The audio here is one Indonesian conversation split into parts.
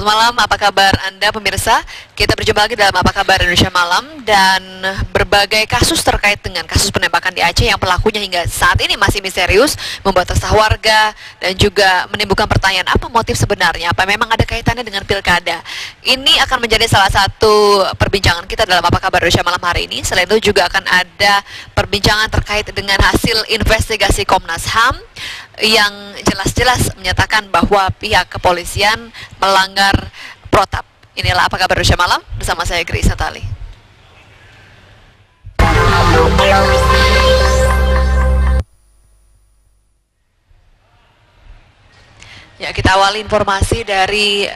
malam, apa kabar Anda pemirsa? Kita berjumpa lagi dalam Apa Kabar Indonesia Malam, dan berbagai kasus terkait dengan kasus penembakan di Aceh yang pelakunya hingga saat ini masih misterius, membuat resah warga dan juga menimbulkan pertanyaan apa motif sebenarnya, apa memang ada kaitannya dengan pilkada. Ini akan menjadi salah satu perbincangan kita dalam Apa Kabar Indonesia Malam hari ini. Selain itu juga akan ada perbincangan terkait dengan hasil investigasi Komnas HAM yang jelas-jelas menyatakan bahwa pihak kepolisian melanggar protap. Inilah Apa Kabar Indonesia Malam bersama saya Grace Natali. Ya, kita awali informasi dari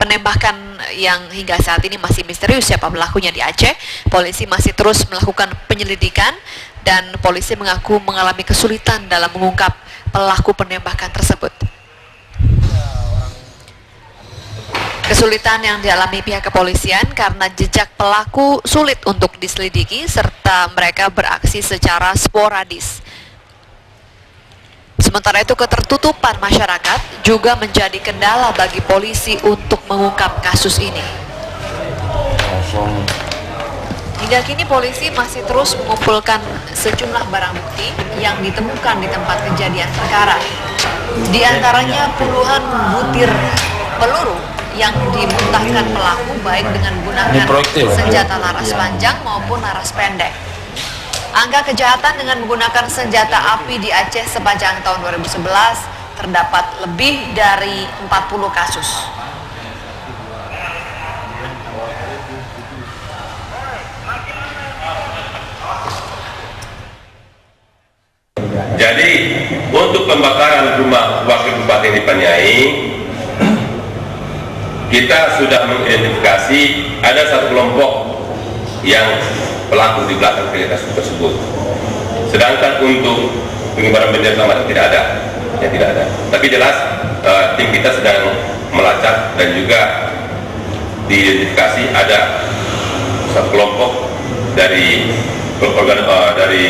penembakan yang hingga saat ini masih misterius siapa pelakunya di Aceh. Polisi masih terus melakukan penyelidikan dan polisi mengaku mengalami kesulitan dalam mengungkap pelaku penembakan tersebut. Kesulitan yang dialami pihak kepolisian karena jejak pelaku sulit untuk diselidiki serta mereka beraksi secara sporadis. Sementara itu ketertutupan masyarakat juga menjadi kendala bagi polisi untuk mengungkap kasus ini. Hingga kini polisi masih terus mengumpulkan sejumlah barang bukti yang ditemukan di tempat kejadian perkara. Di antaranya puluhan butir peluru yang dimuntahkan pelaku baik dengan menggunakan senjata laras panjang maupun laras pendek. Angka kejahatan dengan menggunakan senjata api di Aceh sepanjang tahun 2011 terdapat lebih dari 40 kasus. Jadi untuk pembakaran rumah Wakil Bupati di Paniai, kita sudah mengidentifikasi ada satu kelompok yang pelaku di belakang kasus tersebut. Sedangkan untuk pengibaran bendera selamat tidak ada, ya tidak ada. Tapi jelas tim kita sedang melacak dan juga diidentifikasi ada satu kelompok dari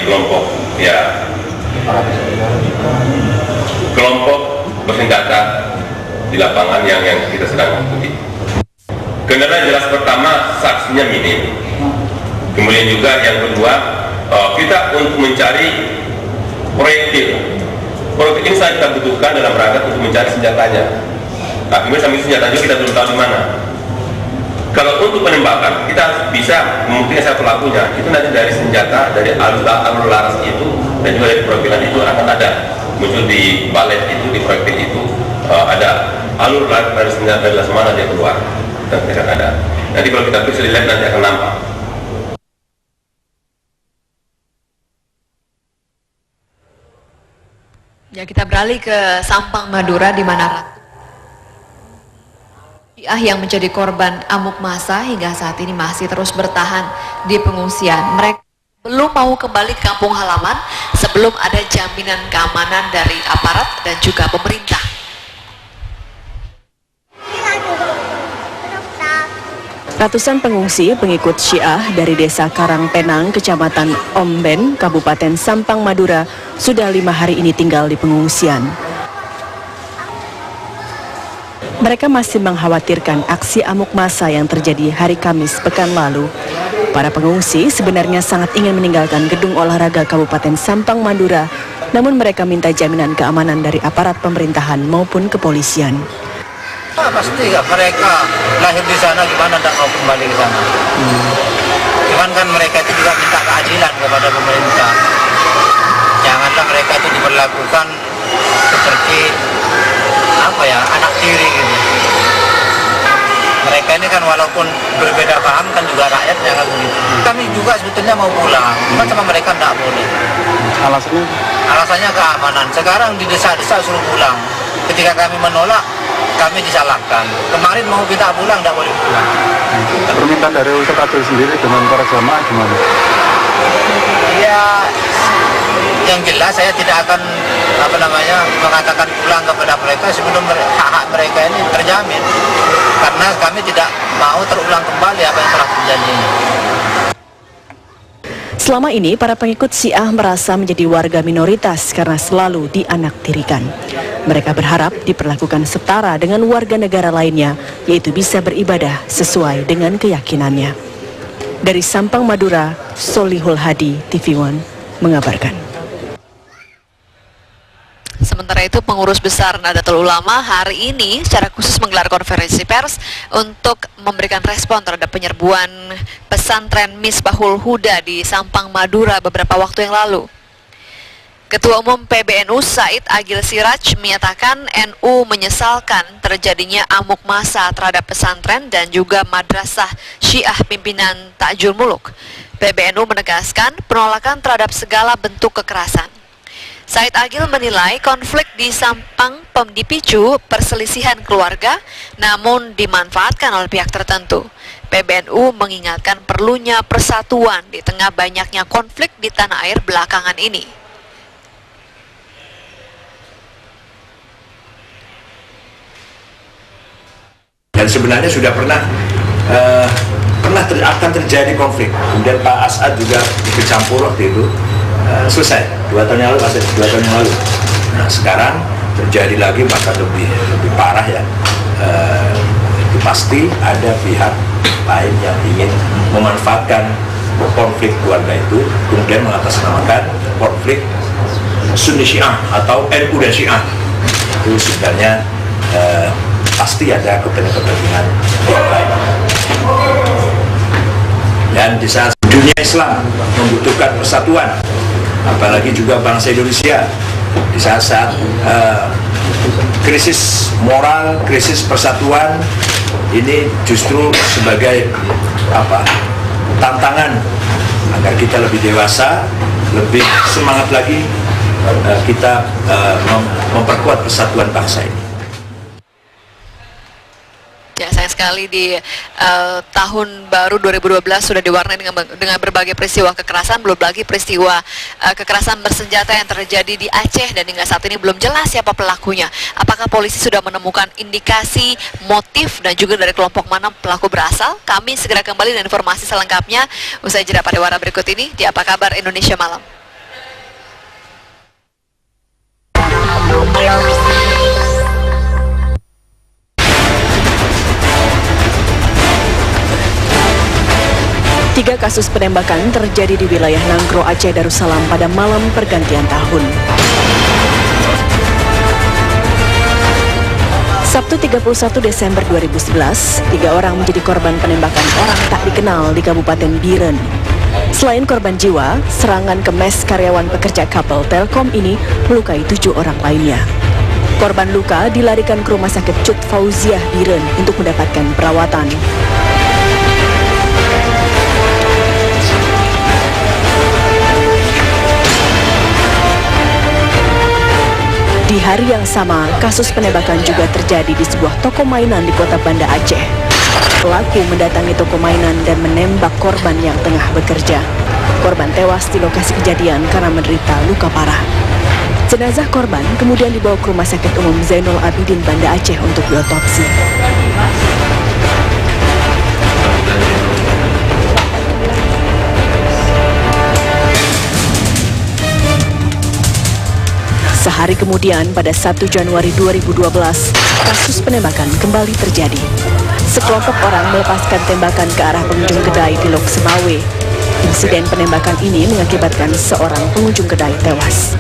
kelompok ya kelompok bersenjata di lapangan yang kita sedang ikuti. Kendala jelas pertama saksinya minim. Kemudian juga yang kedua kita untuk mencari proyektil. Proyektil ini saja kita butuhkan dalam rangka untuk mencari senjatanya. Nah, kemudian sampai senjatanya kita belum tahu di mana. Kalau untuk penembakan kita bisa membuktikan siapa pelakunya. Itu nanti dari senjata, dari alur laras itu dan juga dari proyektilan itu akan ada muncul di balet itu, di proyektil itu ada alur laras dari senjata dari mana dia keluar dan akan ada. Nanti kalau kita bisa dilihat nanti akan nampak. Ya, kita beralih ke Sampang Madura di mana Ratu Syiah yang menjadi korban amuk massa hingga saat ini masih terus bertahan di pengungsian. Mereka belum mau kembali ke kampung halaman sebelum ada jaminan keamanan dari aparat dan juga pemerintah. Ratusan pengungsi pengikut Syiah dari desa Karangpenang, Kecamatan Omben, Kabupaten Sampang Madura sudah 5 hari ini tinggal di pengungsian. Mereka masih mengkhawatirkan aksi amuk massa yang terjadi hari Kamis pekan lalu. Para pengungsi sebenarnya sangat ingin meninggalkan gedung olahraga Kabupaten Sampang Madura, namun mereka minta jaminan keamanan dari aparat pemerintahan maupun kepolisian. Pasti ya, mereka lahir di sana gimana tidak mau kembali ke sana. Cuman kan mereka itu juga minta keadilan kepada pemerintah. Janganlah mereka itu diperlakukan seperti apa ya, anak tiri gitu. Mereka ini kan walaupun berbeda paham kan juga rakyatnya kan begitu. Kami juga sebetulnya mau pulang, cuma sama mereka tidak boleh. Alasannya? Alasannya keamanan. Sekarang di desa-desa suruh pulang. Ketika kami menolak, kami disalahkan. Kemarin mau kita pulang, tidak boleh pulang. Permintaan dari Ustadz Adil sendiri dengan para jamaah gimana? Ya, yang jelas saya tidak akan mengatakan pulang kepada mereka sebelum hak-hak mereka ini terjamin. Karena kami tidak mau terulang kembali apa yang telah terjadi. Selama ini, para pengikut Syiah merasa menjadi warga minoritas karena selalu dianaktirikan. Mereka berharap diperlakukan setara dengan warga negara lainnya, yaitu bisa beribadah sesuai dengan keyakinannya. Dari Sampang, Madura, Solihul Hadi, TV One, mengabarkan. Sementara itu, pengurus besar Nahdlatul Ulama hari ini secara khusus menggelar konferensi pers untuk memberikan respon terhadap penyerbuan pesantren Misbahul Huda di Sampang, Madura beberapa waktu yang lalu. Ketua Umum PBNU Said Agil Siraj menyatakan NU menyesalkan terjadinya amuk massa terhadap pesantren dan juga madrasah Syiah pimpinan Ta'jul Muluk. PBNU menegaskan penolakan terhadap segala bentuk kekerasan. Said Agil menilai konflik di Sampang dipicu perselisihan keluarga namun dimanfaatkan oleh pihak tertentu. PBNU mengingatkan perlunya persatuan di tengah banyaknya konflik di tanah air belakangan ini. Dan sebenarnya sudah akan terjadi konflik. Kemudian Pak As'ad juga ikut campur waktu itu. Selesai 2 tahun yang lalu, masih 2 tahun yang lalu. Nah, sekarang terjadi lagi bahkan lebih parah ya. Itu pasti ada pihak lain yang ingin memanfaatkan konflik keluarga itu kemudian mengatasnamakan konflik Sunni Syiah atau NU dan Syiah. Itu sebenarnya pasti ada kepentingan yang lain. Dan di saat dunia Islam membutuhkan persatuan, apalagi juga bangsa Indonesia di saat-saat krisis moral, krisis persatuan ini justru sebagai tantangan agar kita lebih dewasa, lebih semangat lagi kita memperkuat persatuan bangsa ini. Ya, sayang sekali di tahun baru 2012 sudah diwarnai dengan berbagai peristiwa kekerasan, belum lagi peristiwa kekerasan bersenjata yang terjadi di Aceh dan hingga saat ini belum jelas siapa pelakunya. Apakah polisi sudah menemukan indikasi motif dan juga dari kelompok mana pelaku berasal? Kami segera kembali dengan informasi selengkapnya usai jeda pariwara berikut ini di Apa Kabar Indonesia Malam. Tiga kasus penembakan terjadi di wilayah Nanggro, Aceh Darussalam pada malam pergantian tahun. Sabtu 31 Desember 2011, 3 orang menjadi korban penembakan orang tak dikenal di Kabupaten Biren. Selain korban jiwa, serangan ke mes karyawan pekerja kabel Telkom ini melukai 7 orang lainnya. Korban luka dilarikan ke Rumah Sakit Cut Fauziah Biren untuk mendapatkan perawatan. Di hari yang sama, kasus penembakan juga terjadi di sebuah toko mainan di kota Banda Aceh. Pelaku mendatangi toko mainan dan menembak korban yang tengah bekerja. Korban tewas di lokasi kejadian karena menderita luka parah. Jenazah korban kemudian dibawa ke Rumah Sakit Umum Zainul Abidin Banda Aceh untuk diotopsi. Sehari kemudian, pada 1 Januari 2012, kasus penembakan kembali terjadi. Sekelompok orang melepaskan tembakan ke arah pengunjung kedai di Lok Semawe. Insiden penembakan ini mengakibatkan seorang pengunjung kedai tewas.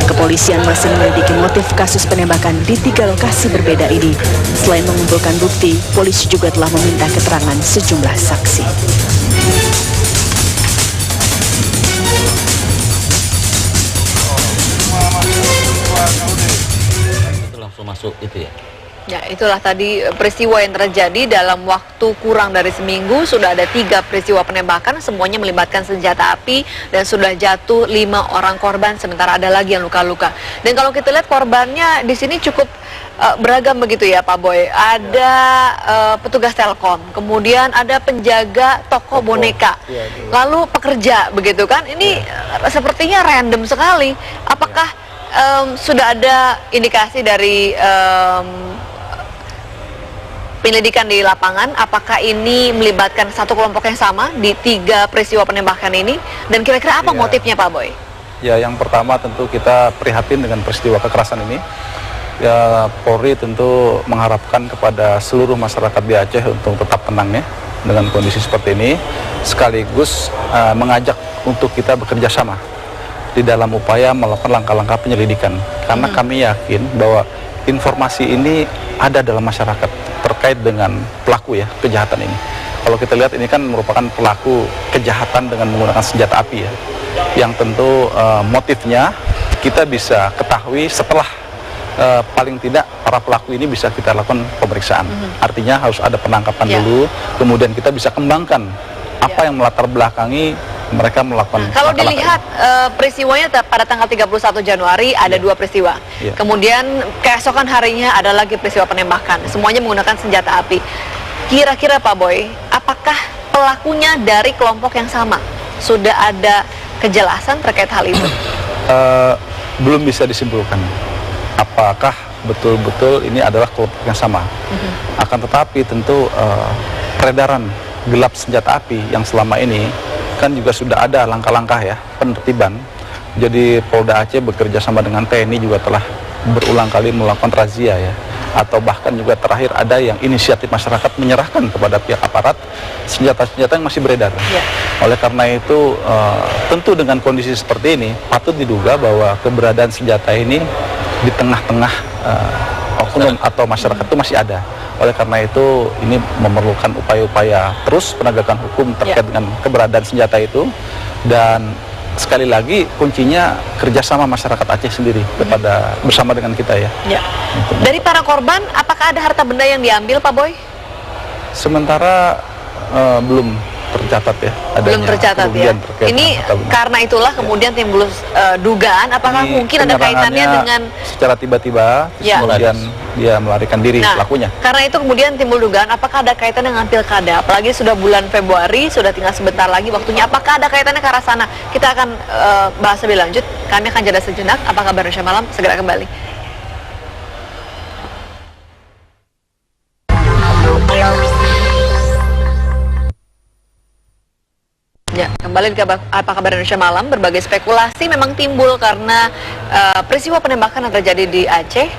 Kepolisian masih menyelidiki motif kasus penembakan di 3 lokasi berbeda ini. Selain mengumpulkan bukti, polisi juga telah meminta keterangan sejumlah saksi. Itu langsung masuk itu ya? Ya, itulah tadi peristiwa yang terjadi dalam waktu kurang dari seminggu. Sudah ada 3 peristiwa penembakan, semuanya melibatkan senjata api dan sudah jatuh 5 orang korban, sementara ada lagi yang luka-luka. Dan kalau kita lihat korbannya di sini cukup beragam begitu ya Pak Boy. Ada petugas Telkom, kemudian ada penjaga toko boneka, lalu pekerja begitu kan. Ini sepertinya random sekali. Apakah penyelidikan di lapangan, apakah ini melibatkan satu kelompok yang sama di 3 peristiwa penembakan ini? Dan kira-kira apa motifnya, Pak Boy? Ya, yang pertama tentu kita prihatin dengan peristiwa kekerasan ini. Ya, Polri tentu mengharapkan kepada seluruh masyarakat di Aceh untuk tetap tenang ya dengan kondisi seperti ini, sekaligus mengajak untuk kita bekerja sama di dalam upaya melakukan langkah-langkah penyelidikan. Karena kami yakin bahwa informasi ini ada dalam masyarakat terkait dengan pelaku ya kejahatan ini. Kalau kita lihat ini kan merupakan pelaku kejahatan dengan menggunakan senjata api ya, yang tentu motifnya kita bisa ketahui setelah paling tidak para pelaku ini bisa kita lakukan pemeriksaan. Artinya harus ada penangkapan dulu, kemudian kita bisa kembangkan apa yang melatar belakangi mereka melakukan. Kalau dilihat peristiwanya pada tanggal 31 Januari ada 2 peristiwa. Kemudian keesokan harinya ada lagi peristiwa penembakan. Semuanya menggunakan senjata api. Kira-kira Pak Boy, apakah pelakunya dari kelompok yang sama? Sudah ada kejelasan terkait hal itu? Belum bisa disimpulkan apakah betul-betul ini adalah kelompok yang sama. Akan tetapi tentu peredaran gelap senjata api yang selama ini kan juga sudah ada langkah-langkah ya penertiban. Jadi Polda Aceh bekerja sama dengan TNI juga telah berulang kali melakukan razia ya, atau bahkan juga terakhir ada yang inisiatif masyarakat menyerahkan kepada pihak aparat senjata-senjata yang masih beredar. Oleh karena itu tentu dengan kondisi seperti ini patut diduga bahwa keberadaan senjata ini di tengah-tengah oknum atau masyarakat itu masih ada. Oleh karena itu ini memerlukan upaya-upaya terus penegakan hukum terkait dengan keberadaan senjata itu, dan sekali lagi kuncinya kerjasama masyarakat Aceh sendiri kepada bersama dengan kita ya. Dari para korban, apakah ada harta benda yang diambil, Pak Boy? Sementara belum tercatat ya. Belum tercatat ya. Ini karena itulah kemudian timbul dugaan apakah mungkin ada kaitannya dengan secara tiba-tiba kemudian dia melarikan diri pelakunya. Karena itu kemudian timbul dugaan apakah ada kaitan dengan pilkada, apalagi sudah bulan Februari, sudah tinggal sebentar lagi waktunya. Apakah ada kaitannya ke arah sana? Kita akan bahas lebih lanjut. Kami akan jeda sejenak. Apa kabar Indonesia Malam? Segera kembali. Ya, kembali ke Apa Kabar Indonesia Malam. Berbagai spekulasi memang timbul karena peristiwa penembakan yang terjadi di Aceh.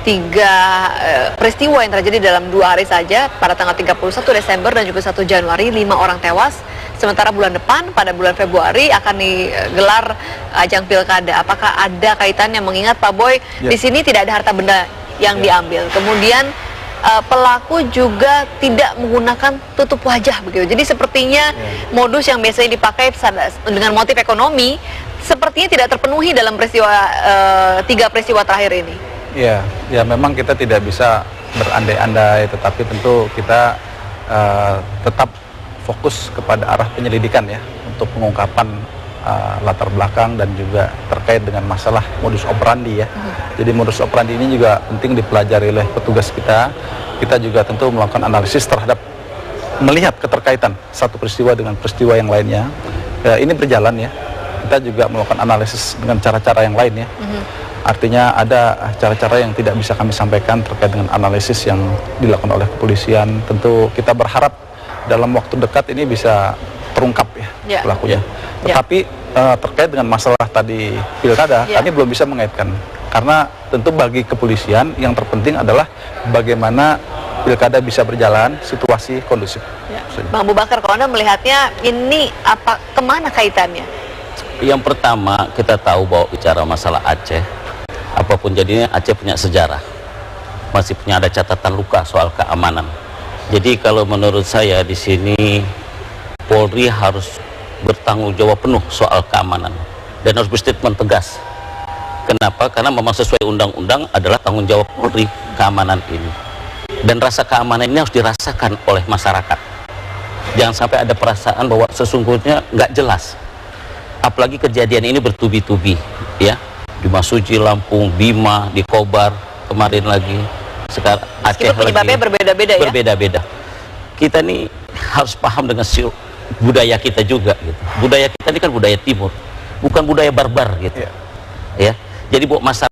3 peristiwa yang terjadi dalam 2 hari saja, pada tanggal 31 Desember dan juga 1 Januari, 5 orang tewas. Sementara bulan depan, pada bulan Februari akan digelar ajang pilkada. Apakah ada kaitannya? Mengingat Pak Boy, di sini tidak ada harta benda yang diambil. Kemudian pelaku juga tidak menggunakan tutup wajah begitu. Jadi sepertinya modus yang biasanya dipakai dengan motif ekonomi sepertinya tidak terpenuhi dalam peristiwa 3 peristiwa terakhir ini. Ya memang kita tidak bisa berandai-andai, tetapi tentu kita tetap fokus kepada arah penyelidikan ya untuk pengungkapan latar belakang dan juga terkait dengan masalah modus operandi ya. Jadi modus operandi ini juga penting dipelajari oleh petugas kita. Kita juga tentu melakukan analisis terhadap melihat keterkaitan satu peristiwa dengan peristiwa yang lainnya. Ini berjalan ya. Kita juga melakukan analisis dengan cara-cara yang lain ya. Artinya ada cara-cara yang tidak bisa kami sampaikan terkait dengan analisis yang dilakukan oleh kepolisian. Tentu kita berharap dalam waktu dekat ini bisa terungkap ya pelakunya. Tetapi terkait dengan masalah tadi pilkada, kami belum bisa mengaitkan. Karena tentu bagi kepolisian yang terpenting adalah bagaimana pilkada bisa berjalan, situasi kondusif. Bang Abu Bakar, kalau Anda melihatnya ini kemana kaitannya? Yang pertama, kita tahu bahwa bicara masalah Aceh, apapun jadinya Aceh punya sejarah, masih punya ada catatan luka soal keamanan. Jadi kalau menurut saya di sini Polri harus bertanggung jawab penuh soal keamanan dan harus berstatement tegas. Kenapa? Karena memang sesuai undang-undang adalah tanggung jawab Polri keamanan ini, dan rasa keamanan ini harus dirasakan oleh masyarakat. Jangan sampai ada perasaan bahwa sesungguhnya nggak jelas. Apalagi kejadian ini bertubi-tubi ya, di Masuji, Lampung, Bima, di Kobar, kemarin lagi, sekarang Aceh lagi. Penyebabnya berbeda-beda ya? Berbeda-beda. Kita nih harus paham dengan budaya kita juga gitu. Budaya kita ini kan budaya timur, bukan budaya barbar gitu. Ya. Jadi buat masyarakat